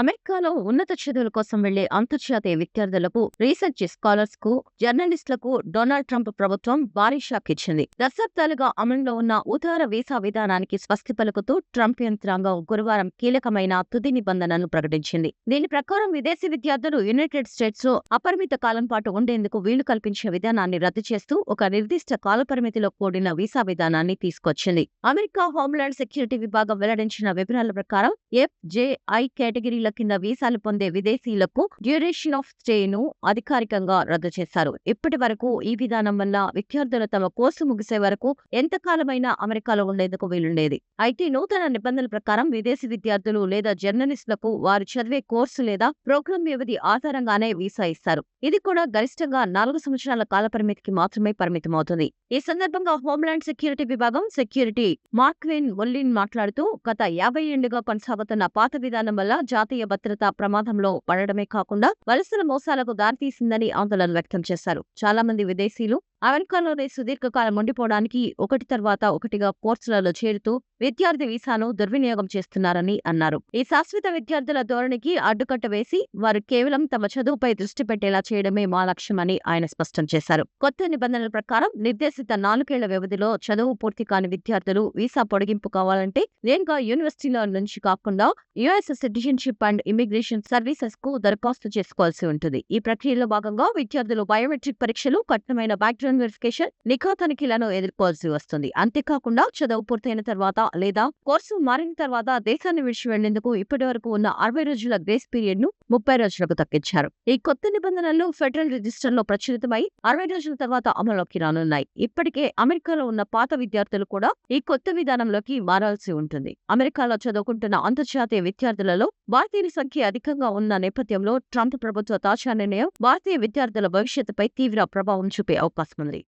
అమెరికాలో ఉన్నత చదువుల కోసం వెళ్లే అంతర్జాతీయ విద్యార్థులకు, రీసెర్చ్ స్కాలర్స్ కు, జర్నలిస్టులకు డొనాల్డ్ ట్రంప్ ప్రభుత్వం భారీ షాక్ ఇచ్చింది. దశాబ్దాలుగా అమలులో ఉన్న ఉదార వీసా విధానానికి స్వస్తి పలుకుతూ ట్రంప్ యంత్రాంగం గురువారం కీలకమైన తుది నిబంధనను ప్రకటించింది. దీని ప్రకారం విదేశీ విద్యార్థులు యునైటెడ్ స్టేట్స్ లో అపరిమిత కాలం పాటు ఉండేందుకు వీలు కల్పించే విధానాన్ని రద్దు చేస్తూ ఒక నిర్దిష్ట కాలపరిమితిలో కూడిన వీసా విధానాన్ని తీసుకొచ్చింది. అమెరికా హోంల్యాండ్ సెక్యూరిటీ విభాగం వెల్లడించిన వివరాల ప్రకారం FJI కేటగిరీల కింద వీసాలు పొందే విదేశీయులకు డ్యూరేషన్ ఆఫ్ స్టేను అధికారికంగా రద్దు చేశారు. ఇప్పటి వరకు ఈ విధానం వల్ల విద్యార్థులు తమ కోర్సు ముగిసే వరకు ఎంతకాలమైనా అమెరికాలో ఉండేందుకు వీలుండేది. అయితే నూతన నిబంధనల ప్రకారం విదేశీ విద్యార్థులు లేదా జర్నలిస్టులకు వారు చదివే కోర్సు లేదా ప్రోగ్రాం వ్యవధి ఆధారంగానే వీసా ఇస్తారు. ఇది కూడా గరిష్టంగా 4 సంవత్సరాల కాలపరిమితికి మాత్రమే పరిమితమవుతుంది. ఈ సందర్భంగా హోంల్యాండ్ సెక్యూరిటీ విభాగం సెక్యూరిటీ మార్క్వెన్ మొల్లిన్ మాట్లాడుతూ, గత 50 ఏళ్లుగా కొనసాగుతున్న పాత విధానం వల్ల జాతీయ భద్రతా ప్రమాదంలో పడడమే కాకుండా వలసల మోసాలకు దారితీసిందని ఆందోళన వ్యక్తం చేశారు. చాలా మంది విదేశీయులు అమెరికాలోనే సుదీర్ఘకాలం ఉండిపోవడానికి ఒకటి తర్వాత ఒకటిగా కోర్సులలో చేరుతూ విద్యార్థి వీసాను దుర్వినియోగం చేస్తున్నారని అన్నారు. ఈ శాశ్వత విద్యార్థుల ధోరణికి అడ్డుకట్ట వేసి వారు కేవలం తమ చదువుపై దృష్టి పెట్టేలా చేయడమే మా లక్ష్యమని ఆయన స్పష్టం చేశారు. కొత్త నిబంధనల ప్రకారం నిర్దేశిత 4 ఏళ్ల వ్యవధిలో చదువు పూర్తి కాని విద్యార్థులు వీసా పొడిగింపు కావాలంటే నేరుగా యూనివర్సిటీల నుంచి కాకుండా US citizenship and immigration services కు దరఖాస్తు చేసుకోవాల్సి ఉంటుంది. ఈ ప్రక్రియలో భాగంగా విద్యార్థులు బయోమెట్రిక్ పరీక్షలు, కఠినమైన బ్యాక్గ్రౌండ్ వెరిఫికేషన్, నిఘా తనిఖీలను ఎదుర్కోవాల్సి వస్తుంది. అంతేకాకుండా చదువు పూర్తయిన తర్వాత లేదా కోర్సు మారిన తర్వాత దేశాన్ని విడిచి వెళ్లేందుకు ఇప్పటి వరకు ఉన్న 60 రోజుల గ్రేస్ పీరియడ్ ను 30 రోజులకు తగ్గించారు. ఈ కొత్త నిబంధనలు ఫెడరల్ రిజిస్టర్ లో ప్రచురితమై 60 రోజుల తర్వాత అమలులోకి రానున్నాయి. ఇప్పటికే అమెరికాలో ఉన్న పాత విద్యార్థులు కూడా ఈ కొత్త విధానంలోకి మారాల్సి ఉంటుంది. అమెరికాలో చదువుకుంటున్న అంతర్జాతీయ విద్యార్థులలో భారతీయుల సంఖ్య అధికంగా ఉన్న నేపథ్యంలో ట్రంప్ ప్రభుత్వ తాజా నిర్ణయం భారతీయ విద్యార్థుల భవిష్యత్తుపై తీవ్ర ప్రభావం చూపే అవకాశం ఉంది.